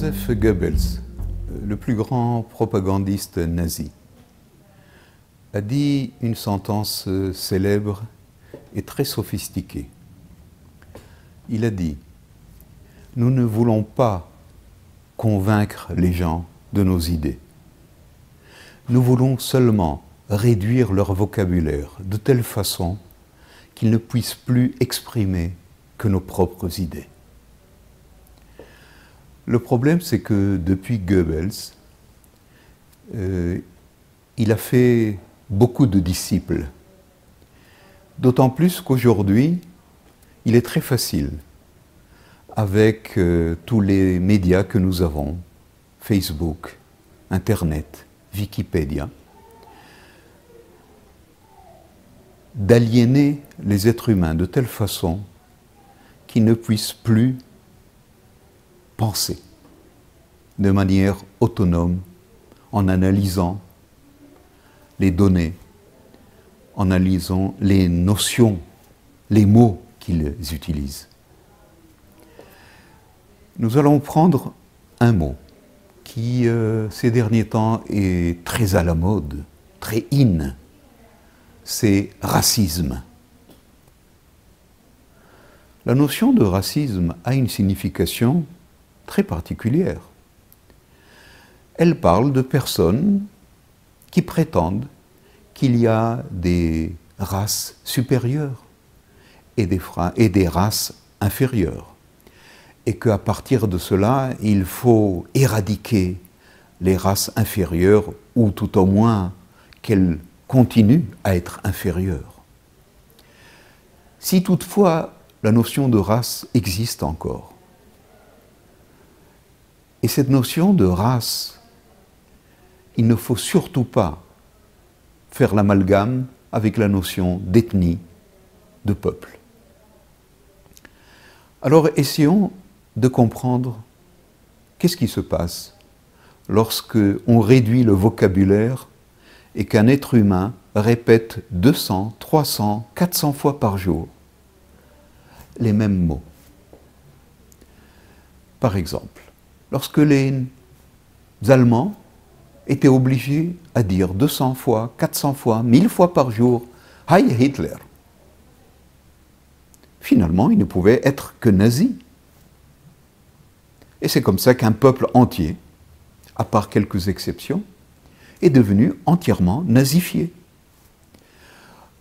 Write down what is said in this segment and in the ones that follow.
Joseph Goebbels, le plus grand propagandiste nazi, a dit une sentence célèbre et très sophistiquée. Il a dit « Nous ne voulons pas convaincre les gens de nos idées. Nous voulons seulement réduire leur vocabulaire de telle façon qu'ils ne puissent plus exprimer que nos propres idées. » Le problème, c'est que depuis Goebbels, il a fait beaucoup de disciples. D'autant plus qu'aujourd'hui, il est très facile, avec tous les médias que nous avons, Facebook, Internet, Wikipédia, d'aliéner les êtres humains de telle façon qu'ils ne puissent plus penser de manière autonome en analysant les données, en analysant les notions, les mots qu'ils utilisent. Nous allons prendre un mot qui, ces derniers temps, est très à la mode, très in, c'est racisme. La notion de racisme a une signification très particulière. Elle parle de personnes qui prétendent qu'il y a des races supérieures et des races inférieures, et qu'à partir de cela, il faut éradiquer les races inférieures, ou tout au moins qu'elles continuent à être inférieures. Si toutefois la notion de race existe encore, et cette notion de race, il ne faut surtout pas faire l'amalgame avec la notion d'ethnie, de peuple. Alors essayons de comprendre qu'est-ce qui se passe lorsque on réduit le vocabulaire et qu'un être humain répète 200, 300, 400 fois par jour les mêmes mots. Par exemple, lorsque les Allemands étaient obligés à dire 200 fois, 400 fois, 1000 fois par jour « Heil Hitler », finalement, ils ne pouvaient être que nazis. Et c'est comme ça qu'un peuple entier, à part quelques exceptions, est devenu entièrement nazifié.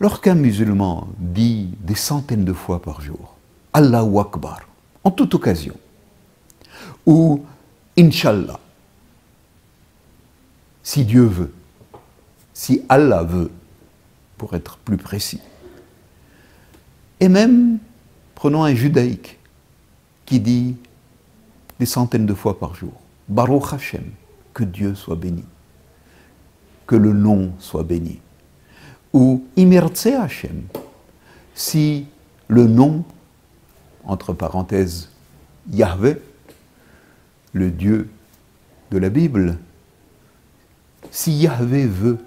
Lorsqu'un musulman dit des centaines de fois par jour « Allahu Akbar » en toute occasion, ou « Inch'Allah », si Dieu veut, si Allah veut, pour être plus précis. Et même, prenons un judaïque qui dit des centaines de fois par jour, Baruch Hashem, que Dieu soit béni, que le nom soit béni. Ou Imertse Hashem, si le nom, entre parenthèses, Yahvé, le Dieu de la Bible, si Yahvé veut.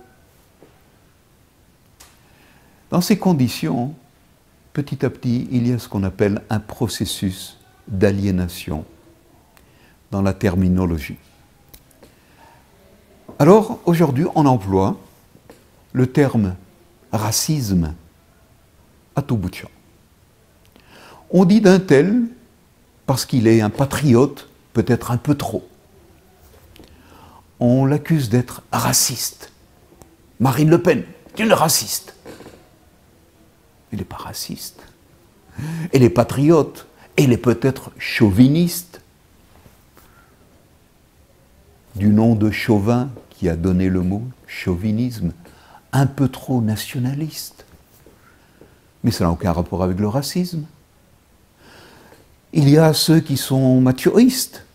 Dans ces conditions, petit à petit, il y a ce qu'on appelle un processus d'aliénation dans la terminologie. Alors, aujourd'hui, on emploie le terme racisme à tout bout de champ. On dit d'un tel, parce qu'il est un patriote, peut-être un peu trop. On l'accuse d'être raciste. Marine Le Pen est une raciste. Elle n'est pas raciste. Elle est patriote. Elle est peut-être chauviniste. Du nom de Chauvin qui a donné le mot chauvinisme, un peu trop nationaliste. Mais ça n'a aucun rapport avec le racisme. Il y a ceux qui sont machoïstes,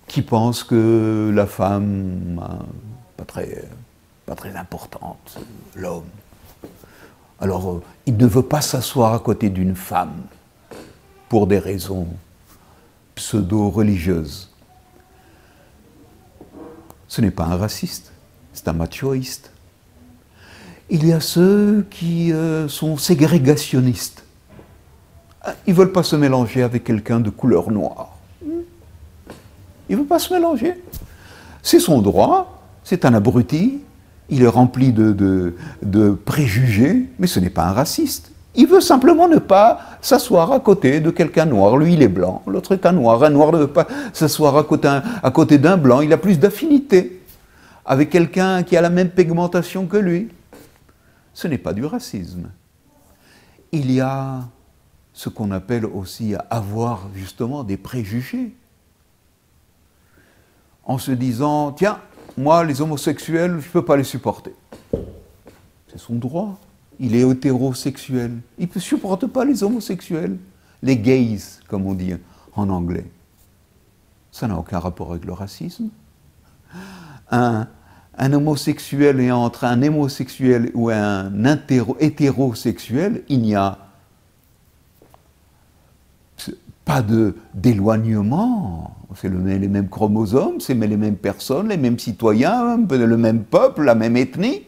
qui pensent que la femme, pas très importante, l'homme. Alors, il ne veut pas s'asseoir à côté d'une femme pour des raisons pseudo-religieuses. Ce n'est pas un raciste, c'est un machoïste. Il y a ceux qui sont ségrégationnistes. Ils ne veulent pas se mélanger avec quelqu'un de couleur noire. Il ne veut pas se mélanger. C'est son droit, c'est un abruti, il est rempli de préjugés, mais ce n'est pas un raciste. Il veut simplement ne pas s'asseoir à côté de quelqu'un noir. Lui, il est blanc, l'autre est un noir. Un noir ne veut pas s'asseoir à côté d'un blanc. Il a plus d'affinité avec quelqu'un qui a la même pigmentation que lui. Ce n'est pas du racisme. Il y a ce qu'on appelle aussi avoir justement des préjugés. En se disant, tiens, moi, les homosexuels, je ne peux pas les supporter. C'est son droit. Il est hétérosexuel. Il ne supporte pas les homosexuels. Les gays, comme on dit en anglais. Ça n'a aucun rapport avec le racisme. Un homosexuel et entre un homosexuel ou un hétérosexuel, il n'y a pas d'éloignement. C'est les mêmes chromosomes, c'est les mêmes personnes, les mêmes citoyens, le même peuple, la même ethnie.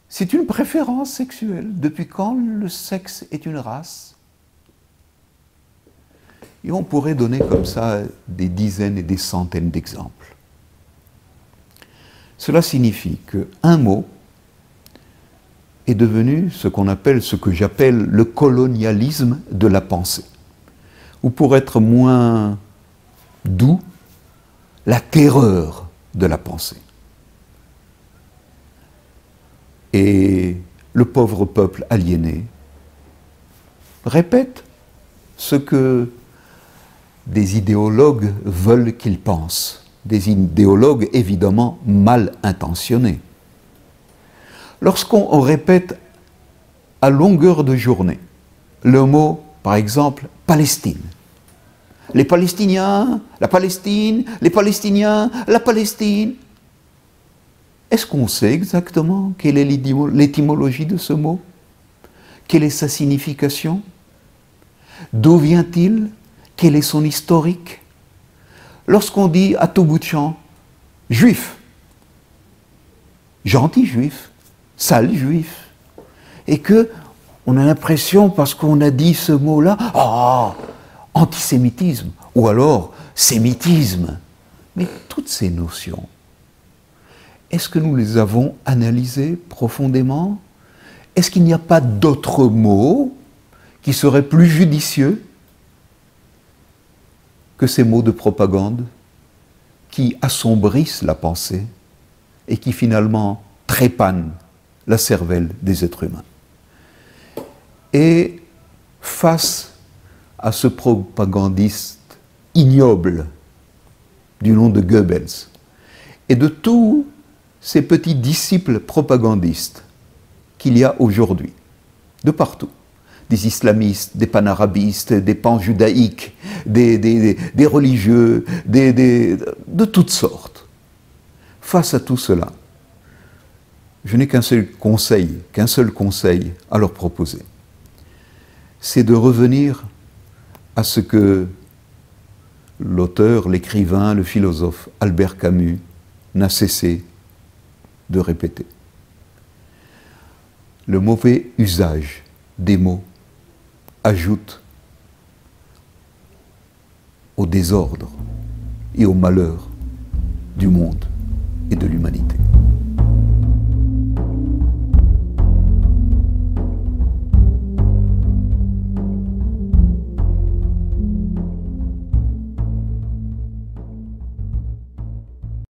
C'est une préférence sexuelle. Depuis quand le sexe est une race? Et on pourrait donner comme ça des dizaines et des centaines d'exemples. Cela signifie qu'un mot est devenu ce que j'appelle le colonialisme de la pensée. Ou pour être moins doux, la terreur de la pensée. Et le pauvre peuple aliéné répète ce que des idéologues veulent qu'il pense. Des idéologues évidemment mal intentionnés. Lorsqu'on répète à longueur de journée le mot, par exemple, Palestine, les Palestiniens, la Palestine, les Palestiniens, la Palestine, est-ce qu'on sait exactement quelle est l'étymologie de ce mot? Quelle est sa signification? D'où vient-il? Quel est son historique? Lorsqu'on dit à tout bout de champ, juif, gentil juif, sale juif, et que on a l'impression, parce qu'on a dit ce mot-là, antisémitisme, ou alors sémitisme. Mais toutes ces notions, est-ce que nous les avons analysées profondément? Est-ce qu'il n'y a pas d'autres mots qui seraient plus judicieux que ces mots de propagande qui assombrissent la pensée et qui finalement trépannent la cervelle des êtres humains? Et face à ce propagandiste ignoble du nom de Goebbels et de tous ces petits disciples propagandistes qu'il y a aujourd'hui, de partout, des islamistes, des panarabistes, des panjudaïques, des religieux, de toutes sortes. Face à tout cela, je n'ai qu'un seul conseil à leur proposer. C'est de revenir à ce que l'auteur, l'écrivain, le philosophe Albert Camus n'a cessé de répéter. Le mauvais usage des mots ajoute au désordre et au malheur du monde et de l'humanité.